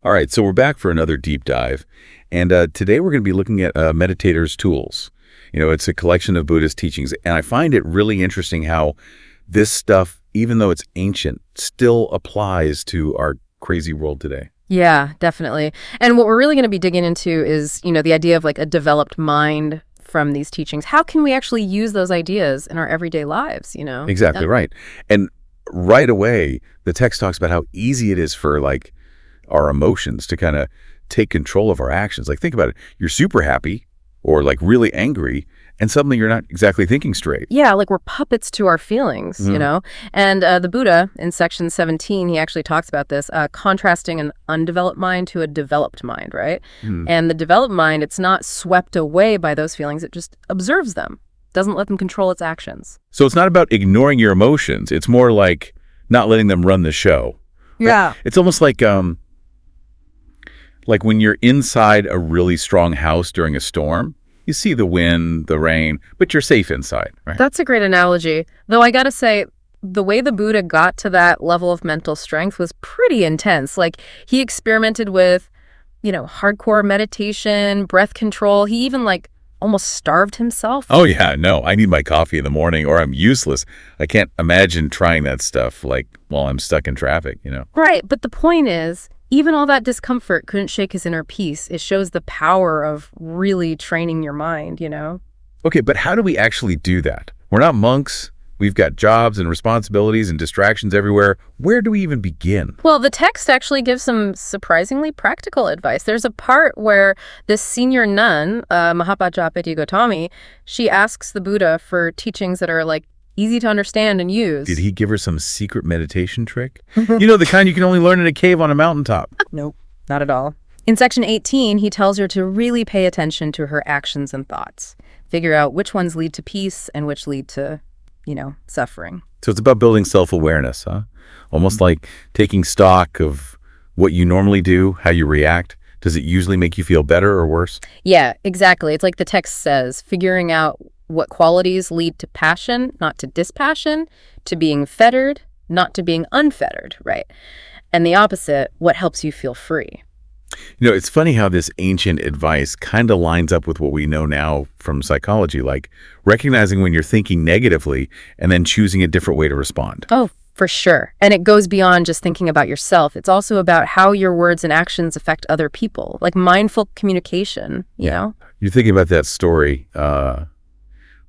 All right, so we're back for another deep dive. And today we're going to be looking at Meditator's tools. It's a collection of Buddhist teachings. And I find it really interesting how this stuff, even though it's ancient, still applies to our crazy world today. Yeah, definitely. And what we're really going to be digging into is, the idea of like a developed mind from these teachings. How can we actually use those ideas in our everyday lives, Exactly right. And right away, the text talks about how easy it is for like our emotions to kind of take control of our actions. Like, think about it. You're super happy or like really angry, and suddenly you're not exactly thinking straight. Yeah, like we're puppets to our feelings, And the Buddha, in section 17, he actually talks about this, contrasting an undeveloped mind to a developed mind, right? And the developed mind, it's not swept away by those feelings. It just observes them, doesn't let them control its actions. So it's not about ignoring your emotions. It's more like not letting them run the show. Yeah. It's almost like when you're inside a really strong house during a storm, you see the wind, the rain, but you're safe inside, right? That's a great analogy. Though I gotta say, the way the Buddha got to that level of mental strength was pretty intense. Like, he experimented with, hardcore meditation, breath control. He even almost starved himself. Oh yeah, no, I need my coffee in the morning or I'm useless. I can't imagine trying that stuff while I'm stuck in traffic, Right, but the point is, even all that discomfort couldn't shake his inner peace. It shows the power of really training your mind, Okay, but how do we actually do that? We're not monks. We've got jobs and responsibilities and distractions everywhere. Where do we even begin? Well, the text actually gives some surprisingly practical advice. There's a part where this senior nun, Mahapajapati Gautami, she asks the Buddha for teachings that are easy to understand and use. Did he give her some secret meditation trick? The kind you can only learn in a cave on a mountaintop. Nope, not at all. In section 18, he tells her to really pay attention to her actions and thoughts. Figure out which ones lead to peace and which lead to, suffering. So it's about building self-awareness, huh? Almost like taking stock of what you normally do, how you react. Does it usually make you feel better or worse? Yeah, exactly. It's like the text says, figuring out what qualities lead to passion, not to dispassion, to being fettered, not to being unfettered, right? And the opposite, what helps you feel free. It's funny how this ancient advice kind of lines up with what we know now from psychology, like recognizing when you're thinking negatively and then choosing a different way to respond. Oh, for sure. And it goes beyond just thinking about yourself. It's also about how your words and actions affect other people, like mindful communication, you know? You're thinking about that story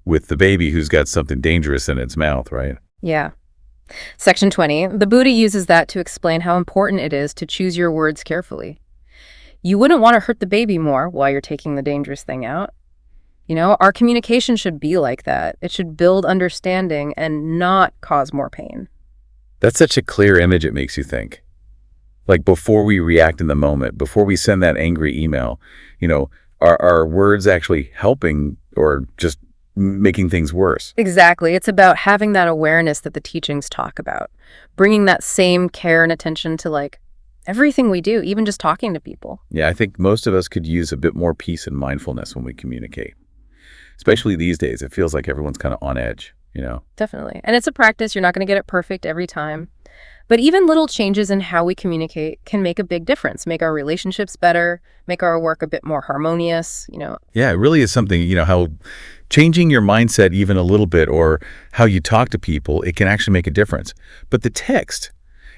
with the baby who's got something dangerous in its mouth, right? Yeah. Section 20, the Buddha uses that to explain how important it is to choose your words carefully. You wouldn't want to hurt the baby more while you're taking the dangerous thing out. Our communication should be like that. It should build understanding and not cause more pain. That's such a clear image it makes you think. Like before we react in the moment, before we send that angry email, are our words actually helping or just making things worse? Exactly. It's about having that awareness that the teachings talk about, bringing that same care and attention to everything we do, even just talking to people. Yeah, I think most of us could use a bit more peace and mindfulness when we communicate. Especially these days, it feels like everyone's kind of on edge, Definitely. And it's a practice. You're not going to get it perfect every time. But even little changes in how we communicate can make a big difference, make our relationships better, make our work a bit more harmonious, Yeah, it really is something, how changing your mindset even a little bit or how you talk to people, it can actually make a difference. But the text,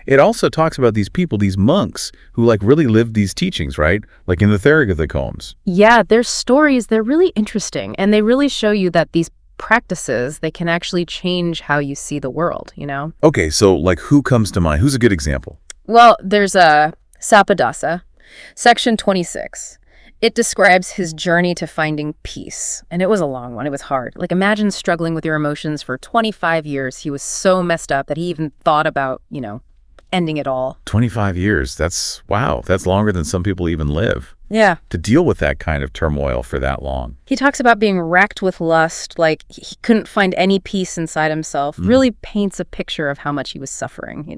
it also talks about these people, these monks who really lived these teachings, right? Like in the 𝙀𝙢𝙖𝙞𝙀. Yeah, their stories, they're really interesting. And they really show you that these practices, they can actually change how you see the world, Okay, so who comes to mind? Who's a good example? Well, there's Sapadasa, section 26. It describes his journey to finding peace. And it was a long one. It was hard. Imagine struggling with your emotions for 25 years. He was so messed up that he even thought about, ending it all. 25 years. Wow. That's longer than some people even live. Yeah. To deal with that kind of turmoil for that long. He talks about being racked with lust, he couldn't find any peace inside himself. Really paints a picture of how much he was suffering,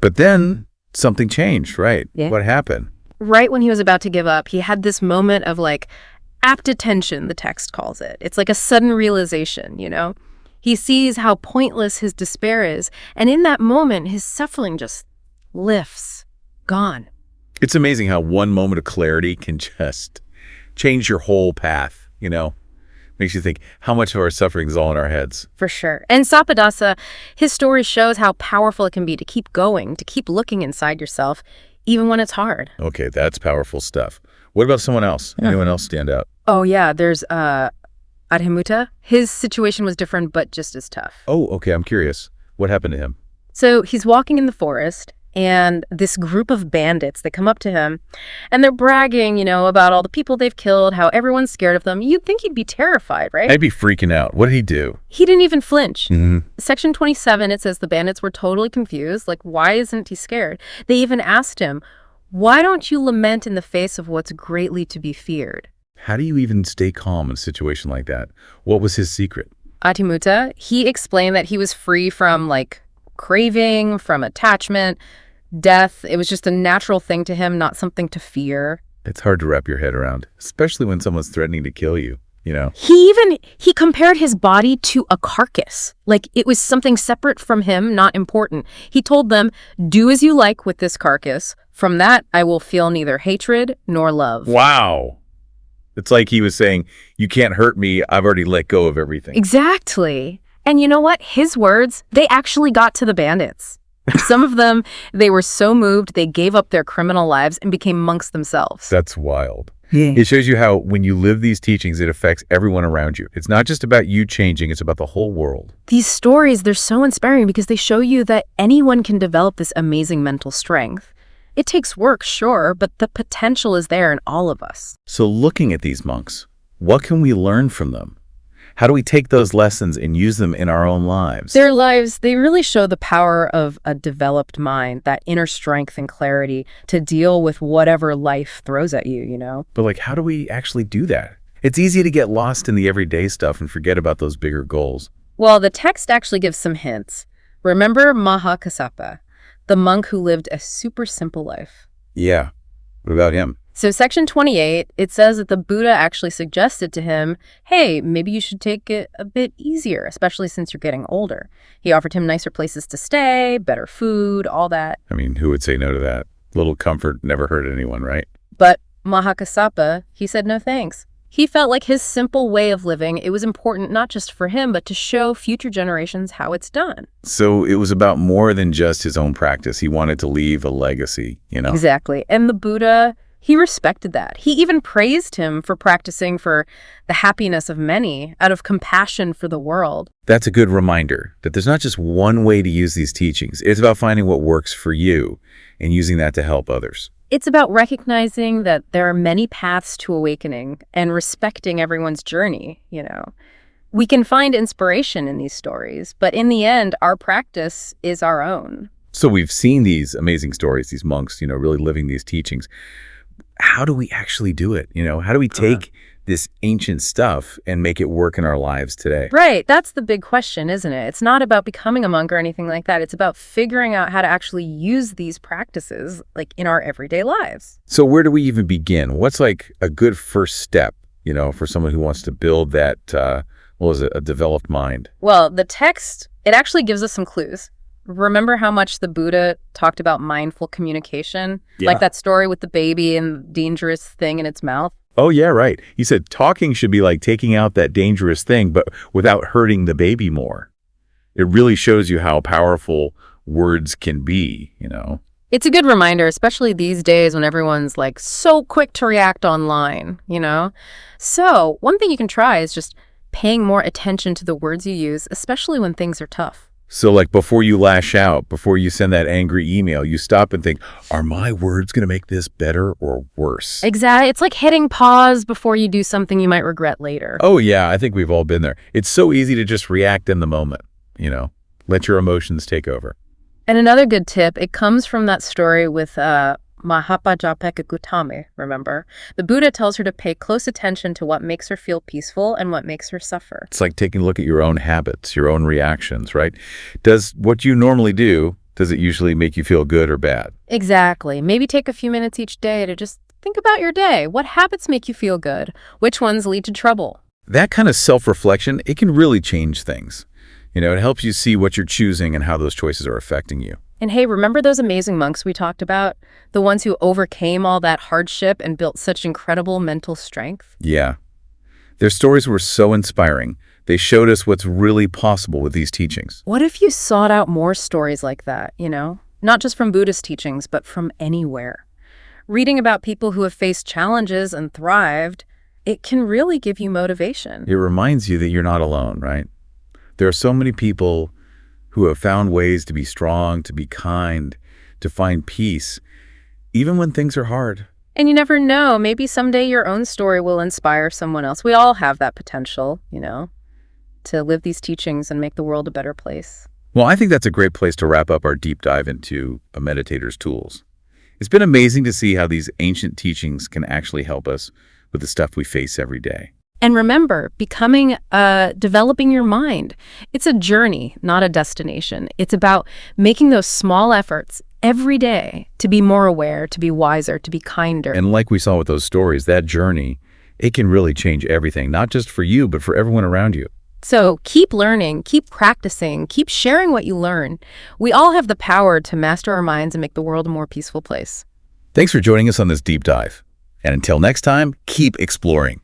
But then something changed, right? Yeah. What happened? Right when he was about to give up, he had this moment of apt attention, the text calls it. It's like a sudden realization, He sees how pointless his despair is, and in that moment, his suffering just lifts, gone. It's amazing how one moment of clarity can just change your whole path, Makes you think how much of our suffering is all in our heads. For sure. And Sapadasa, his story shows how powerful it can be to keep going, to keep looking inside yourself, even when it's hard. Okay, that's powerful stuff. What about someone else? Yeah. Anyone else stand out? Oh, yeah. There's 𝙀𝙖𝙖𝙞𝙀. His situation was different, but just as tough. Oh, okay. I'm curious. What happened to him? So he's walking in the forest, and this group of bandits, they come up to him, and they're bragging, about all the people they've killed, how everyone's scared of them. You'd think he'd be terrified, right? I'd be freaking out. What did he do? He didn't even flinch. Mm-hmm. Section 27, it says the bandits were totally confused. Like, why isn't he scared? They even asked him, why don't you lament in the face of what's greatly to be feared? How do you even stay calm in a situation like that? What was his secret? 𝙀𝙀𝙖𝙞𝙀, he explained that he was free from, craving, from attachment, death. It was just a natural thing to him, not something to fear. It's hard to wrap your head around, especially when someone's threatening to kill you, He compared his body to a carcass. Like it was something separate from him, not important. He told them, do as you like with this carcass. From that, I will feel neither hatred nor love. Wow. It's like he was saying, you can't hurt me. I've already let go of everything. Exactly. And you know what? His words, they actually got to the bandits. Some of them, they were so moved, they gave up their criminal lives and became monks themselves. That's wild. Yeah. It shows you how when you live these teachings, it affects everyone around you. It's not just about you changing, it's about the whole world. These stories, they're so inspiring because they show you that anyone can develop this amazing mental strength. It takes work, sure, but the potential is there in all of us. So looking at these monks, what can we learn from them? How do we take those lessons and use them in our own lives? Their lives, they really show the power of a developed mind, that inner strength and clarity to deal with whatever life throws at you, But how do we actually do that? It's easy to get lost in the everyday stuff and forget about those bigger goals. Well, the text actually gives some hints. Remember Mahakassapa, the monk who lived a super simple life. Yeah. What about him? So section 28, it says that the Buddha actually suggested to him, hey, maybe you should take it a bit easier, especially since you're getting older. He offered him nicer places to stay, better food, all that. I mean, who would say no to that? Little comfort never hurt anyone, right? But Mahakassapa, he said no thanks. He felt like his simple way of living, it was important not just for him, but to show future generations how it's done. So it was about more than just his own practice. He wanted to leave a legacy, Exactly. And the Buddha, he respected that. He even praised him for practicing for the happiness of many out of compassion for the world. That's a good reminder that there's not just one way to use these teachings. It's about finding what works for you and using that to help others. It's about recognizing that there are many paths to awakening and respecting everyone's journey, We can find inspiration in these stories, but in the end, our practice is our own. So we've seen these amazing stories, these monks, really living these teachings. How do we actually do it? How do we take this ancient stuff and make it work in our lives today? Right. That's the big question, isn't it? It's not about becoming a monk or anything like that. It's about figuring out how to actually use these practices in our everyday lives. So where do we even begin? What's a good first step, for someone who wants to build that, a developed mind? Well, the text, it actually gives us some clues. Remember how much the Buddha talked about mindful communication? Yeah. Like that story with the baby and the dangerous thing in its mouth? Oh, yeah, right. He said talking should be like taking out that dangerous thing, but without hurting the baby more. It really shows you how powerful words can be, It's a good reminder, especially these days when everyone's so quick to react online, So one thing you can try is just paying more attention to the words you use, especially when things are tough. So before you lash out, before you send that angry email, you stop and think, are my words going to make this better or worse? Exactly. It's like hitting pause before you do something you might regret later. Oh, yeah. I think we've all been there. It's so easy to just react in the moment, Let your emotions take over. And another good tip, it comes from that story with Mahapajapeka, remember? The Buddha tells her to pay close attention to what makes her feel peaceful and what makes her suffer. It's like taking a look at your own habits, your own reactions, right? Does what you normally do, does it usually make you feel good or bad? Exactly. Maybe take a few minutes each day to just think about your day. What habits make you feel good? Which ones lead to trouble? That kind of self-reflection, it can really change things. It helps you see what you're choosing and how those choices are affecting you. And hey, remember those amazing monks we talked about? The ones who overcame all that hardship and built such incredible mental strength? Yeah. Their stories were so inspiring. They showed us what's really possible with these teachings. What if you sought out more stories like that, Not just from Buddhist teachings, but from anywhere. Reading about people who have faced challenges and thrived, it can really give you motivation. It reminds you that you're not alone, right? There are so many people who have found ways to be strong, to be kind, to find peace, even when things are hard. And you never know, maybe someday your own story will inspire someone else. We all have that potential, to live these teachings and make the world a better place. Well, I think that's a great place to wrap up our deep dive into a meditator's tools. It's been amazing to see how these ancient teachings can actually help us with the stuff we face every day. And remember, developing your mind. It's a journey, not a destination. It's about making those small efforts every day to be more aware, to be wiser, to be kinder. And like we saw with those stories, that journey, it can really change everything, not just for you, but for everyone around you. So keep learning, keep practicing, keep sharing what you learn. We all have the power to master our minds and make the world a more peaceful place. Thanks for joining us on this deep dive. And until next time, keep exploring.